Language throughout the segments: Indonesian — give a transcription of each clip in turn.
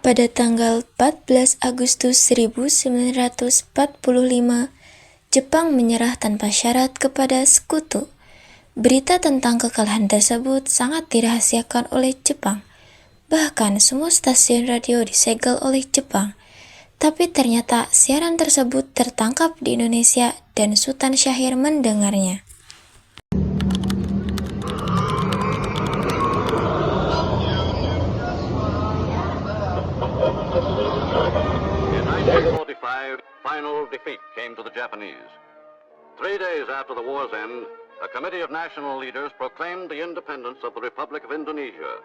Pada tanggal 14 Agustus 1945, Jepang menyerah tanpa syarat kepada Sekutu. Berita tentang kekalahan tersebut sangat dirahasiakan oleh Jepang. Bahkan semua stasiun radio disegel oleh Jepang. Tapi ternyata siaran tersebut tertangkap di Indonesia dan Sultan Syahrir mendengarnya. In 1945, final defeat came to the Japanese. 3 days after the war's end, a committee of national leaders proclaimed the independence of the Republic of Indonesia.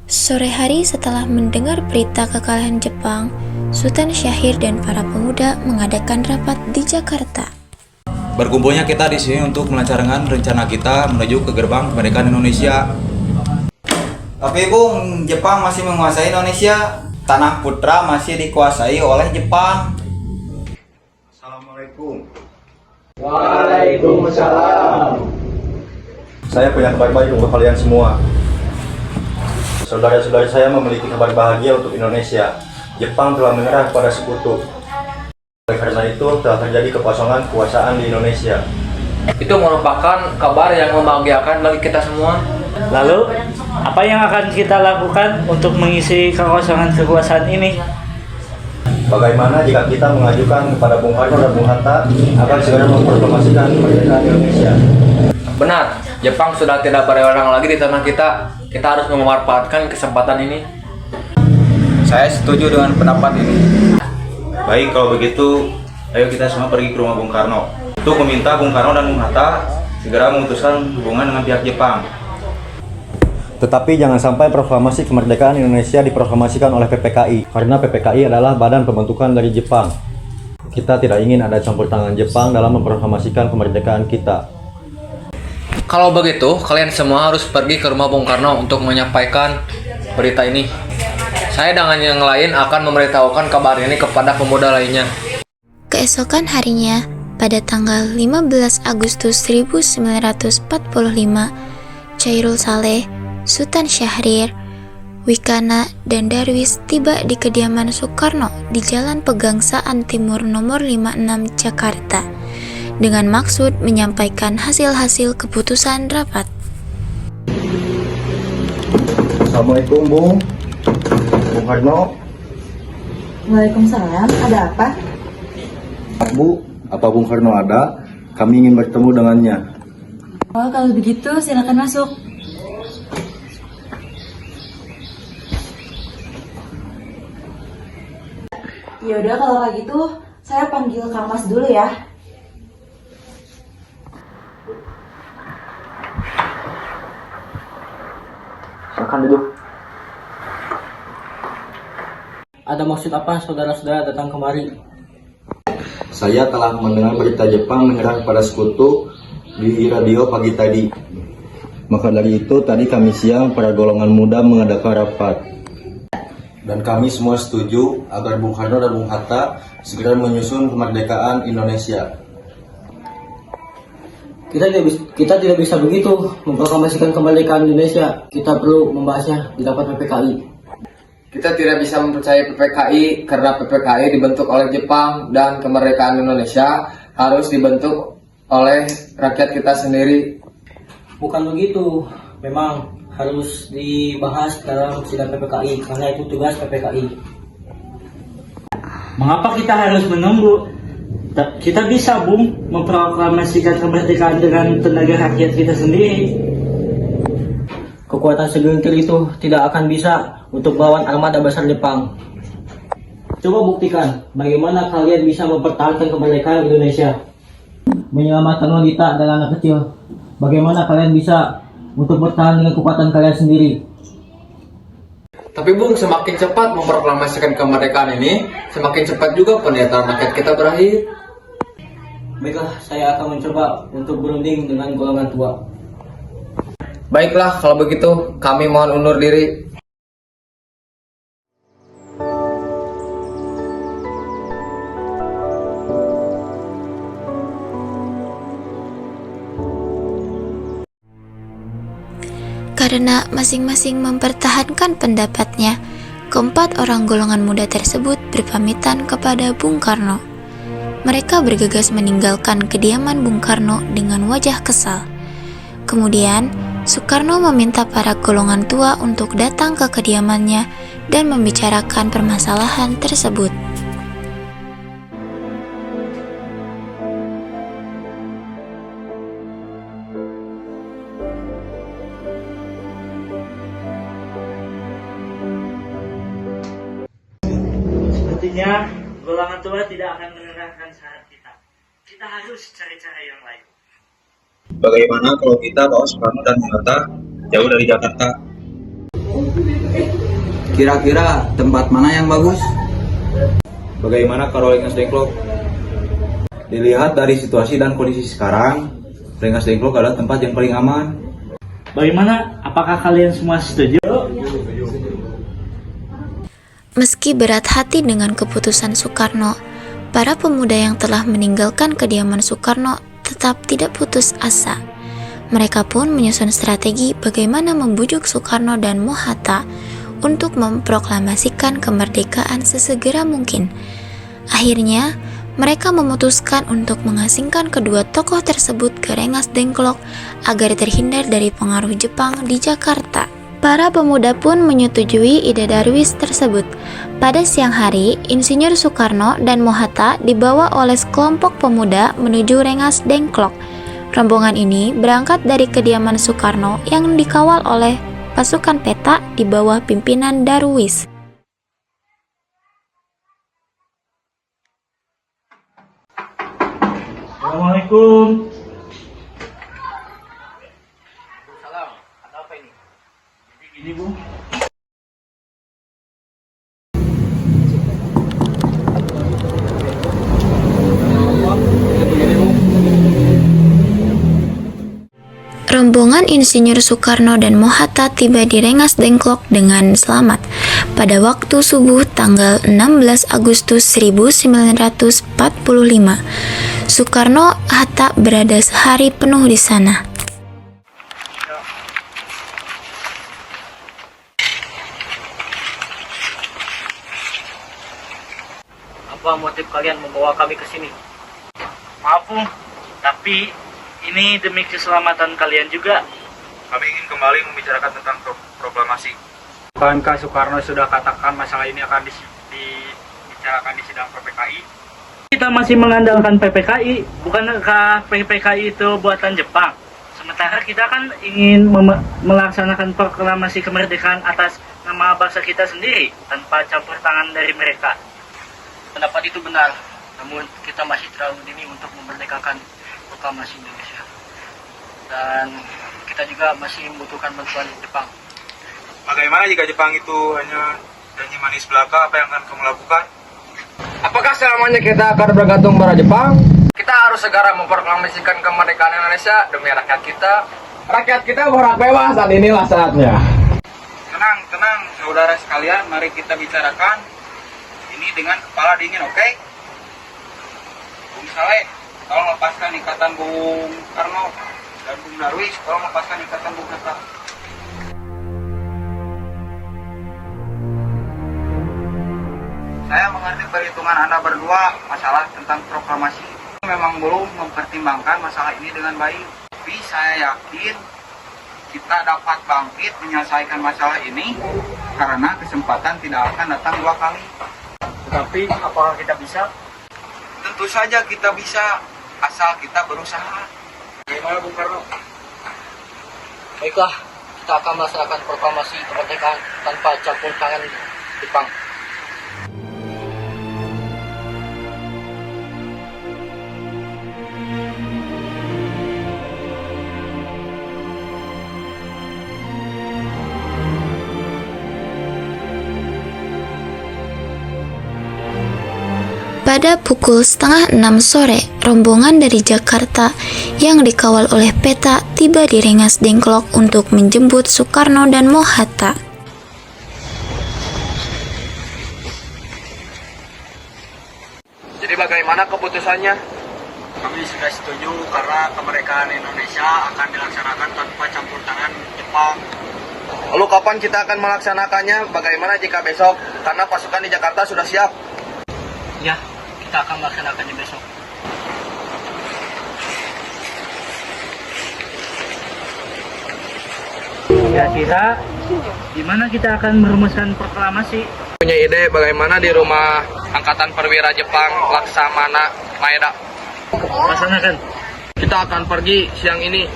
Sore hari setelah mendengar berita kekalahan Jepang, Sultan Syahrir dan para pemuda mengadakan rapat di Jakarta. Berkumpulnya kita di sini untuk melancarkan rencana kita menuju ke gerbang kemerdekaan Indonesia. Tapi Bung, Jepang masih menguasai Indonesia. Tanah Putra masih dikuasai oleh Jepang. Assalamualaikum. Waalaikumsalam. Saya punya kabar baik untuk kalian semua. Saudara-saudara saya memiliki kabar bahagia untuk Indonesia. Jepang telah menyerah kepada Sekutu. Oleh karena itu, telah terjadi kekosongan kekuasaan di Indonesia. Itu merupakan kabar yang membahagiakan bagi kita semua. Lalu, apa yang akan kita lakukan untuk mengisi kekosongan kekuasaan ini? Bagaimana jika kita mengajukan kepada Bung Karno dan Bung Hatta agar segera memproklamasikan kemerdekaan Indonesia? Benar, Jepang sudah tidak berwenang lagi di tanah kita. Kita harus memanfaatkan kesempatan ini. Saya setuju dengan pendapat ini. Baik, kalau begitu, ayo kita semua pergi ke rumah Bung Karno untuk meminta Bung Karno dan Bung Hatta segera memutuskan hubungan dengan pihak Jepang. Tetapi jangan sampai proklamasi kemerdekaan Indonesia diproklamasikan oleh PPKI, karena PPKI adalah badan pembentukan dari Jepang. Kita tidak ingin ada campur tangan Jepang dalam memproklamasikan kemerdekaan kita. Kalau begitu, kalian semua harus pergi ke rumah Bung Karno untuk menyampaikan berita ini. Saya dengan yang lain akan memberitahukan kabar ini kepada pemuda lainnya. Keesokan harinya, pada tanggal 15 Agustus 1945, Chairul Saleh, Sultan Syahrir, Wikana, dan Darwis tiba di kediaman Soekarno di Jalan Pegangsaan Timur nomor 56 Jakarta dengan maksud menyampaikan hasil-hasil keputusan rapat. Assalamualaikum Bung Karno. Waalaikumsalam, ada apa? Bu, apa Bung Karno ada? Kami ingin bertemu dengannya. Oh, kalau begitu silakan masuk. Yaudah, kalau kayak gitu saya panggil Kang Mas dulu ya. Silakan duduk. Ada maksud apa saudara-saudara datang kemari? Saya telah mendengar berita Jepang menyerah kepada Sekutu di radio pagi tadi. Maka dari itu tadi kami siang para golongan muda mengadakan rapat. Dan kami semua setuju agar Bung Karno dan Bung Hatta segera menyusun kemerdekaan Indonesia. Kita tidak bisa begitu memproklamasikan kemerdekaan Indonesia. Kita perlu membahasnya di rapat PPKI. Kita tidak bisa mempercayai PPKI karena PPKI dibentuk oleh Jepang dan kemerdekaan Indonesia harus dibentuk oleh rakyat kita sendiri. Bukan begitu, memang harus dibahas dalam sidang PPKI karena itu tugas PPKI. Mengapa kita harus menunggu? Kita bisa, Bung, memproklamasikan kemerdekaan dengan tenaga rakyat kita sendiri. Kekuatan segelintir itu tidak akan bisa untuk melawan armada besar Jepang. Coba buktikan bagaimana kalian bisa mempertahankan kemerdekaan Indonesia. Menyelamatkan wanita dan anak kecil. Bagaimana kalian bisa untuk bertahan dengan kekuatan kalian sendiri. Tapi Bung, semakin cepat memproklamasikan kemerdekaan ini, semakin cepat juga penderitaan rakyat kita berakhir. Baiklah, saya akan mencoba untuk berunding dengan golongan tua. Baiklah, kalau begitu kami mohon undur diri. Karena masing-masing mempertahankan pendapatnya, keempat orang golongan muda tersebut berpamitan kepada Bung Karno. Mereka bergegas meninggalkan kediaman Bung Karno dengan wajah kesal. Kemudian, Soekarno meminta para golongan tua untuk datang ke kediamannya dan membicarakan permasalahan tersebut. Sepertinya golongan tua tidak akan mendengarkan saran kita. Kita harus cari cara yang lain. Bagaimana kalau kita bawa Soekarno dan Bung Hatta jauh dari Jakarta? Kira-kira tempat mana yang bagus? Bagaimana kalau Rengas Dengklok? Dilihat dari situasi dan kondisi sekarang, Rengas Dengklok adalah tempat yang paling aman. Bagaimana? Apakah kalian semua setuju? Meski berat hati dengan keputusan Soekarno, para pemuda yang telah meninggalkan kediaman Soekarno tetap tidak putus asa. Mereka pun menyusun strategi bagaimana membujuk Soekarno dan Mohatta untuk memproklamasikan kemerdekaan sesegera mungkin. Akhirnya, mereka memutuskan untuk mengasingkan kedua tokoh tersebut ke Rengas Dengklok agar terhindar dari pengaruh Jepang di Jakarta. Para pemuda pun menyetujui ide Darwis tersebut. Pada siang hari, Insinyur Soekarno dan Mohatta dibawa oleh sekelompok pemuda menuju Rengas Dengklok. Rombongan ini berangkat dari kediaman Soekarno yang dikawal oleh pasukan peta di bawah pimpinan Darwis. Assalamualaikum. Salam, ada apa ini? Jadi gini, Bu. Rombongan Insinyur Soekarno dan Mohatta tiba di Rengas Dengklok dengan selamat pada waktu subuh tanggal 16 Agustus 1945. Soekarno-Hatta berada sehari penuh di sana. Apa motif kalian membawa kami ke sini? Maaf, Bu, tapi ini demi keselamatan kalian juga. Kami ingin kembali membicarakan tentang proklamasi. Bukankah Soekarno sudah katakan masalah ini akan dibicarakan di sidang PPKI? Kita masih mengandalkan PPKI, bukankah PPKI itu buatan Jepang? Sementara kita kan ingin melaksanakan proklamasi kemerdekaan atas nama bangsa kita sendiri, tanpa campur tangan dari mereka. Pendapat itu benar, namun kita masih terlalu dini untuk memerdekakan proklamasi Indonesia. Dan kita juga masih membutuhkan bantuan Jepang. Bagaimana jika Jepang itu hanya janji manis belaka? Apa yang akan kamu lakukan? Apakah selamanya kita akan bergantung pada Jepang? Kita harus segera memproklamasikan kemerdekaan Indonesia demi rakyat kita. Rakyat kita berhak bebas dan inilah saatnya. Tenang, saudara sekalian, mari kita bicarakan ini dengan kepala dingin, oke? Bung Saleh, tolong lepaskan ikatan Bung Karno, dan Bung Darwis, tolong lepaskan ikatan Bung Hatta. Saya mengerti perhitungan Anda berdua masalah tentang proklamasi. Memang belum mempertimbangkan masalah ini dengan baik. Tapi saya yakin kita dapat bangkit menyelesaikan masalah ini karena kesempatan tidak akan datang dua kali. Tetapi apakah kita bisa? Tentu saja kita bisa, asal kita berusaha. Bagaimana Bung Karno? Baiklah, kita akan melaksanakan proklamasi kemerdekaan tanpa campur tangan Jepang. Pada pukul 5:30 sore, rombongan dari Jakarta yang dikawal oleh peta tiba di Rengas Dengklok untuk menjemput Soekarno dan Mohatta. Jadi bagaimana keputusannya? Kami sudah setuju karena kemerdekaan Indonesia akan dilaksanakan tanpa campur tangan Jepang. Lalu kapan kita akan melaksanakannya? Bagaimana jika besok? Karena pasukan di Jakarta sudah siap. Ya, kita akan melaksanakannya besok. Kira-kira gimana kita akan merumuskan proklamasi? Punya ide bagaimana di rumah Angkatan Perwira Jepang Laksamana Maeda. Laksanakan. Kita akan pergi siang ini.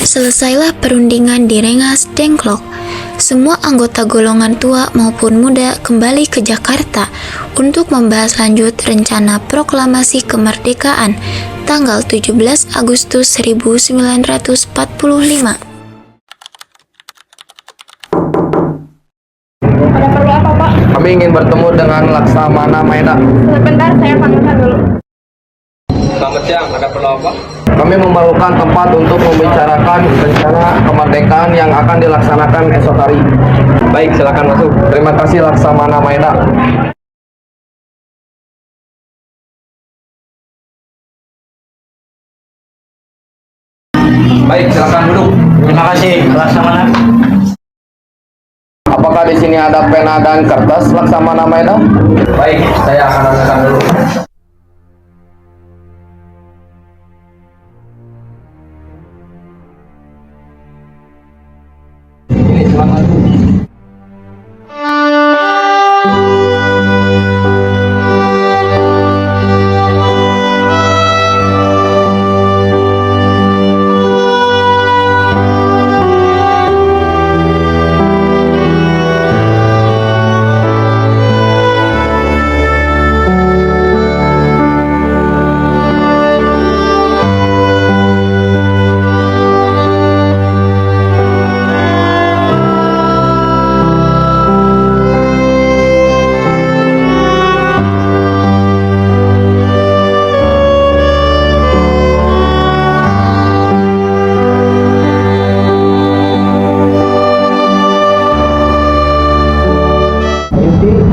Selesailah perundingan di Rengas Dengklok. Semua anggota golongan tua maupun muda kembali ke Jakarta untuk membahas lanjut rencana proklamasi kemerdekaan tanggal 17 Agustus 1945. Ada perlu apa, Pak? Kami ingin bertemu dengan Laksamana Maeda. Sebentar, saya panggilkan dulu. Selamat siang, ada perlu apa? Kami memerlukan tempat untuk membicarakan rencana kemerdekaan yang akan dilaksanakan esok hari. Baik, silakan masuk. Terima kasih Laksamana Maeda. Baik, silakan duduk. Terima kasih, Laksamana. Apakah di sini ada pena dan kertas Laksamana Maeda? Baik, saya akan tanyakan dulu. Ini selamat.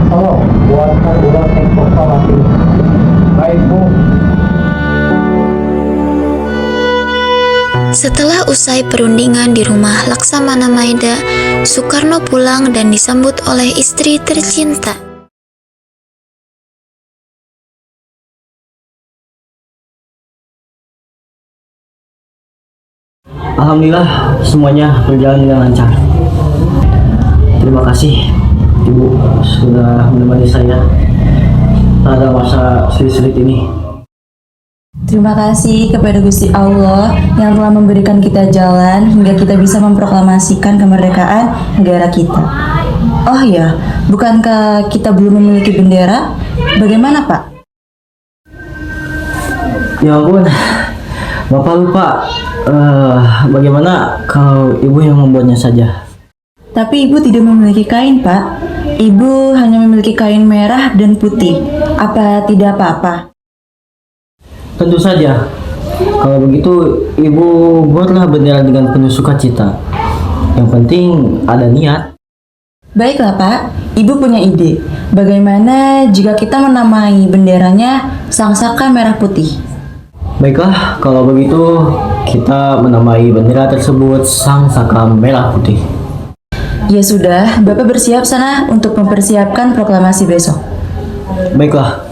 Tolong buatkan ulang teks proklamasi. Baik, Bu. Setelah usai perundingan di rumah Laksamana Maeda, Soekarno pulang dan disambut oleh istri tercinta. Alhamdulillah semuanya berjalan dengan lancar. Terima kasih Ibu sudah menemani saya pada masa sulit-sulit ini. Terima kasih kepada Gusti Allah yang telah memberikan kita jalan hingga kita bisa memproklamasikan kemerdekaan negara kita. Oh ya, bukankah kita belum memiliki bendera? Bagaimana, Pak? Ya ampun, Bapak lupa. Bagaimana kalau Ibu yang membuatnya saja? Tapi Ibu tidak memiliki kain, Pak. Ibu hanya memiliki kain merah dan putih. Apa tidak apa-apa? Tentu saja. Kalau begitu, Ibu buatlah bendera dengan penuh sukacita. Yang penting ada niat. Baiklah, Pak. Ibu punya ide. Bagaimana jika kita menamai benderanya Sang Saka Merah Putih? Baiklah, kalau begitu kita menamai bendera tersebut Sang Saka Merah Putih. Ya sudah, Bapak bersiap sana untuk mempersiapkan proklamasi besok. Baiklah.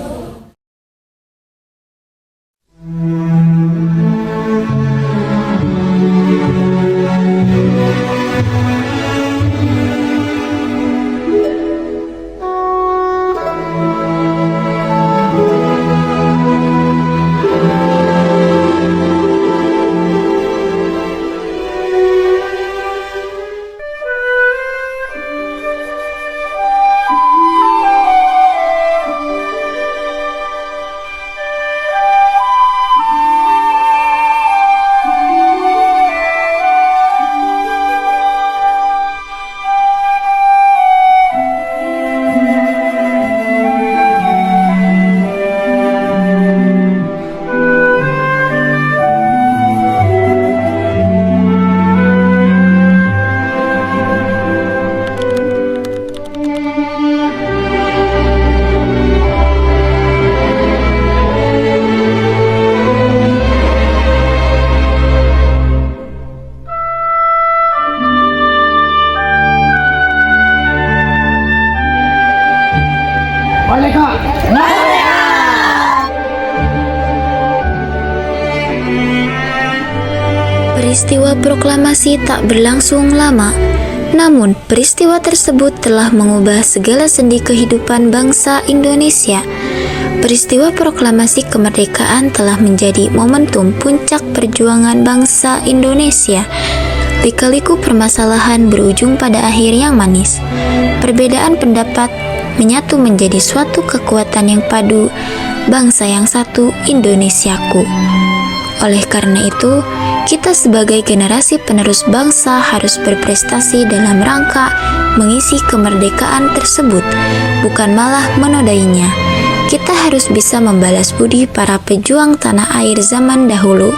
Merdeka! Peristiwa proklamasi tak berlangsung lama, namun peristiwa tersebut telah mengubah segala sendi kehidupan bangsa Indonesia. Peristiwa proklamasi kemerdekaan telah menjadi momentum puncak perjuangan bangsa Indonesia. Lika-liku permasalahan berujung pada akhir yang manis. Perbedaan pendapat menyatu menjadi suatu kekuatan yang padu, bangsa yang satu, Indonesiaku. Oleh karena itu, kita sebagai generasi penerus bangsa harus berprestasi dalam rangka mengisi kemerdekaan tersebut, bukan malah menodainya. Kita harus bisa membalas budi para pejuang tanah air zaman dahulu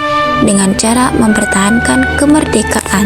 dengan cara mempertahankan kemerdekaan.